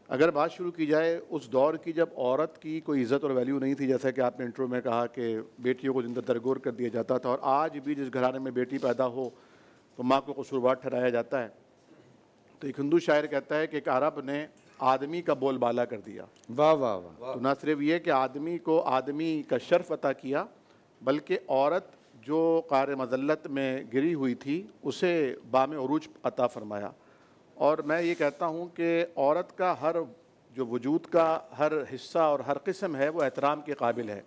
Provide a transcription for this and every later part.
اگر بات شروع کی جائے اس دور کی جب عورت کی کوئی عزت اور ویلیو نہیں تھی، جیسا کہ آپ نے انٹرو میں کہا کہ بیٹیوں کو زندہ درگور کر دیا جاتا تھا، اور آج بھی جس گھرانے میں بیٹی پیدا ہو تو ماں کو قصوروار ٹھہرایا جاتا ہے. تو ایک ہندو شاعر کہتا ہے کہ ایک عرب نے آدمی کا بول بالا کر دیا. واہ واہ واہ. تو نہ صرف یہ کہ آدمی کو آدمی کا شرف عطا کیا، بلکہ عورت جو قعر مذلت میں گری ہوئی تھی اسے بام عروج عطا فرمایا. اور میں یہ کہتا ہوں کہ عورت کا ہر جو وجود کا ہر حصہ اور ہر قسم ہے وہ احترام کے قابل ہے.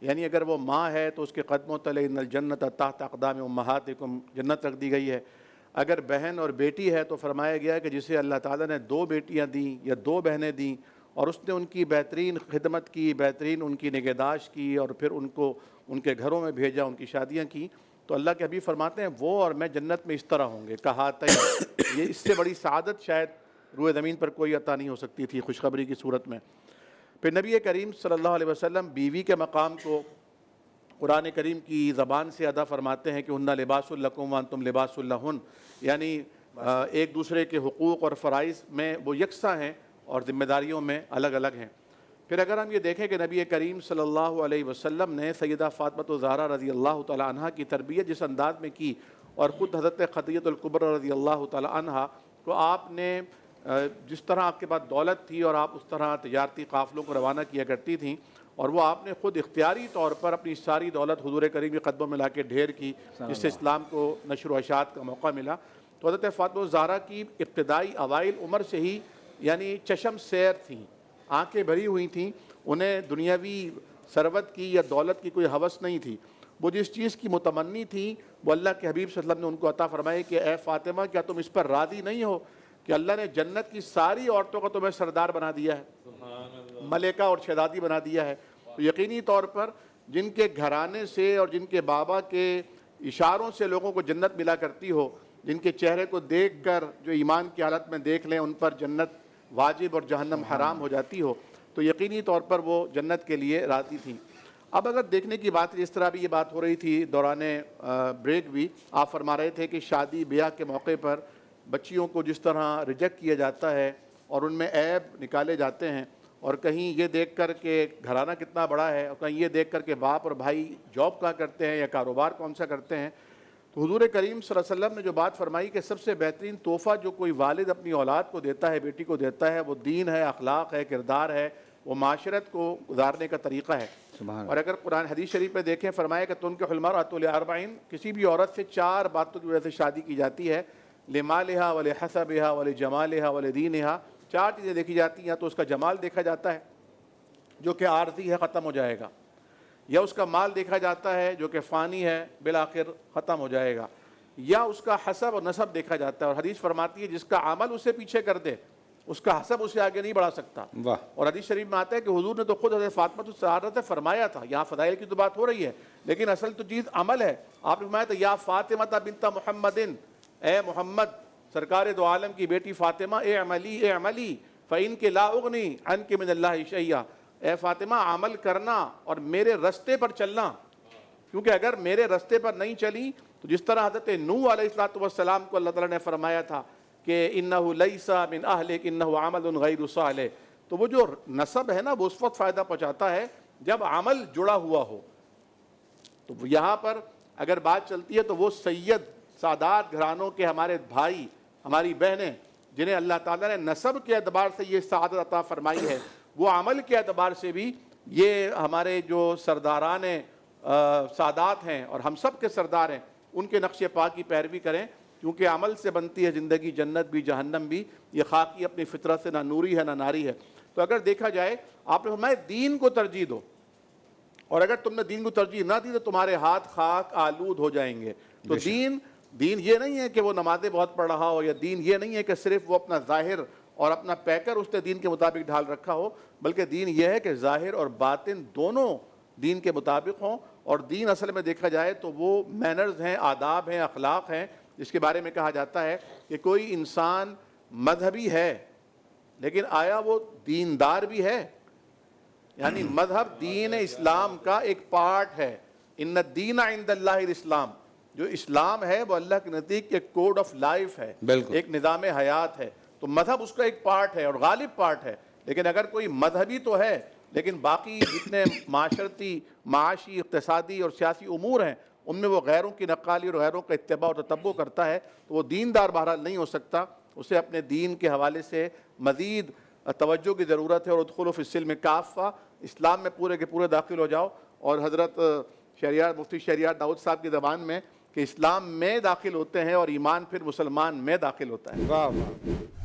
یعنی اگر وہ ماں ہے تو اس کے قدموں تلے ان الجنت تحت اقدام امہاتکم، جنت رکھ دی گئی ہے. اگر بہن اور بیٹی ہے تو فرمایا گیا کہ جسے اللہ تعالیٰ نے 2 بیٹیاں دیں یا 2 بہنیں دیں اور اس نے ان کی بہترین خدمت کی، بہترین ان کی نگہداشت کی، اور پھر ان کو ان کے گھروں میں بھیجا، ان کی شادیاں کی، تو اللہ کے حبیب فرماتے ہیں وہ اور میں جنت میں اس طرح ہوں گے کہاتین. یہ اس سے بڑی سعادت شاید روئے زمین پر کوئی عطا نہیں ہو سکتی تھی خوشخبری کی صورت میں. پھر نبی کریم صلی اللہ علیہ وسلم بیوی کے مقام کو قرآن کریم کی زبان سے ادا فرماتے ہیں کہ ہن لباس لکم وانتم لباس لہن، یعنی ایک دوسرے کے حقوق اور فرائض میں وہ یکساں ہیں اور ذمہ داریوں میں الگ الگ ہیں. پھر اگر ہم یہ دیکھیں کہ نبی کریم صلی اللہ علیہ وسلم نے سیدہ فاطمہ الزہرا رضی اللہ تعالی عنہا کی تربیت جس انداز میں کی، اور خود حضرت خدیجہ الکبریٰ رضی اللہ تعالی عنہا کو آپ نے جس طرح آپ کے پاس دولت تھی اور آپ اس طرح تجارتی قافلوں کو روانہ کیا کرتی تھیں، اور وہ آپ نے خود اختیاری طور پر اپنی ساری دولت حضور کریم کے قدموں میں لا کے ڈھیر کی، جس سے اسلام کو نشر و اشاعت کا موقع ملا. تو حضرت فاطمہ الزہرا کی ابتدائی اوائل عمر سے ہی یعنی چشم سیر تھیں، آنکھیں بھری ہوئی تھیں، انہیں دنیاوی ثروت کی یا دولت کی کوئی ہوس نہیں تھی. وہ جس چیز کی متمنی تھی وہ اللہ کے حبیب صلی اللہ علیہ وسلم نے ان کو عطا فرمائی کہ اے فاطمہ کیا تم اس پر راضی نہیں ہو کہ اللہ نے جنت کی ساری عورتوں کو تمہیں سردار بنا دیا ہے، ملکہ اور شہزادی بنا دیا ہے. تو یقینی طور پر جن کے گھرانے سے اور جن کے بابا کے اشاروں سے لوگوں کو جنت ملا کرتی ہو، جن کے چہرے کو دیکھ کر جو ایمان کی حالت میں دیکھ لیں ان پر جنت واجب اور جہنم حرام ہو جاتی ہو، تو یقینی طور پر وہ جنت کے لیے راضی تھیں. اب اگر دیکھنے کی بات، جس طرح بھی یہ بات ہو رہی تھی دوران بریک بھی آپ فرما رہے تھے کہ شادی بیاہ کے موقع پر بچیوں کو جس طرح ریجیکٹ کیا جاتا ہے اور ان میں عیب نکالے جاتے ہیں، اور کہیں یہ دیکھ کر کہ گھرانہ کتنا بڑا ہے، اور کہیں یہ دیکھ کر کہ باپ اور بھائی جاب کہاں کرتے ہیں یا کاروبار کون سا کرتے ہیں، تو حضور کریم صلی اللہ علیہ وسلم نے جو بات فرمائی کہ سب سے بہترین تحفہ جو کوئی والد اپنی اولاد کو دیتا ہے، بیٹی کو دیتا ہے، وہ دین ہے، اخلاق ہے، کردار ہے، وہ معاشرت کو گزارنے کا طریقہ ہے. اور اگر قرآن حدیث شریف میں دیکھیں فرمایا کہ تنکح المرأۃ لأربع، کسی بھی عورت سے 4 باتوں کی وجہ سے شادی کی جاتی ہے، لمالہا ولحسبہا ولجمالہا ولدینہا. 4 چیزیں دیکھی جاتی ہیں، یا تو اس کا جمال دیکھا جاتا ہے جو کہ عارضی ہے، ختم ہو جائے گا، یا اس کا مال دیکھا جاتا ہے جو کہ فانی ہے، بالآخر ختم ہو جائے گا، یا اس کا حسب اور نسب دیکھا جاتا ہے. اور حدیث فرماتی ہے جس کا عمل اسے پیچھے کر دے اس کا حسب اسے آگے نہیں بڑھا سکتا. اور حدیث شریف میں آتا ہے کہ حضور نے تو خود حضرت فاطمہ الزہرا سے فرمایا تھا، یہاں فضائل کی تو بات ہو رہی ہے لیکن اصل تو چیز عمل ہے. آپ نے فرمایا تھا یا فاطمہ بنت محمد، اے محمد سرکار دو عالم کی بیٹی فاطمہ، اعملی اعملی فإنک لا اغنی عنک من اللہ شیئا. اے فاطمہ عمل کرنا اور میرے رستے پر چلنا، کیونکہ اگر میرے رستے پر نہیں چلی تو جس طرح حضرت نوح علیہ السلام کو اللہ تعالیٰ نے فرمایا تھا کہ انہ لیس من اہلک انہ عمل غیر صالح، تو وہ جو نسب ہے نا وہ اس وقت فائدہ پہنچاتا ہے جب عمل جڑا ہوا ہو. تو یہاں پر اگر بات چلتی ہے تو وہ سید سادات گھرانوں کے ہمارے بھائی، ہماری بہنیں جنہیں اللہ تعالیٰ نے نسب کے اعتبار سے یہ سعادت عطا فرمائی ہے، وہ عمل کے اعتبار سے بھی یہ ہمارے جو سرداران سادات ہیں اور ہم سب کے سردار ہیں ان کے نقش پا کی پیروی کریں، کیونکہ عمل سے بنتی ہے زندگی، جنت بھی جہنم بھی. یہ خاکی اپنی فطرت سے نہ نوری ہے نہ ناری ہے. تو اگر دیکھا جائے آپ نے فرمایا دین کو ترجیح دو، اور اگر تم نے دین کو ترجیح نہ دی تو تمہارے ہاتھ خاک آلود ہو جائیں گے. تو دین یہ نہیں ہے کہ وہ نمازیں بہت پڑھ رہا ہو، یا دین یہ نہیں ہے کہ صرف وہ اپنا ظاہر اور اپنا پیکر اس نے دین کے مطابق ڈھال رکھا ہو، بلکہ دین یہ ہے کہ ظاہر اور باطن دونوں دین کے مطابق ہوں. اور دین اصل میں دیکھا جائے تو وہ مینرز ہیں، آداب ہیں، اخلاق ہیں، جس کے بارے میں کہا جاتا ہے کہ کوئی انسان مذہبی ہے لیکن آیا وہ دیندار بھی ہے. یعنی مذہب دین اسلام کا ایک پارٹ ہے. ان الدین عند اللہ الاسلام، جو اسلام ہے وہ اللہ کے نزدیک ایک کوڈ آف لائف ہے، ایک نظام حیات ہے. تو مذہب اس کا ایک پارٹ ہے اور غالب پارٹ ہے، لیکن اگر کوئی مذہبی تو ہے لیکن باقی جتنے معاشرتی، معاشی، اقتصادی اور سیاسی امور ہیں ان میں وہ غیروں کی نقالی اور غیروں کا اتباع اور تتبع کرتا ہے تو وہ دیندار بہرحال نہیں ہو سکتا. اسے اپنے دین کے حوالے سے مزید توجہ کی ضرورت ہے. اور ادخلوا فی السلم کافہ، اسلام میں پورے کے پورے داخل ہو جاؤ. اور حضرت شریعت مفتی شریعت داؤد صاحب کی زبان میں کہ اسلام میں داخل ہوتے ہیں اور ایمان پھر مسلمان میں داخل ہوتا ہے. واہ واہ.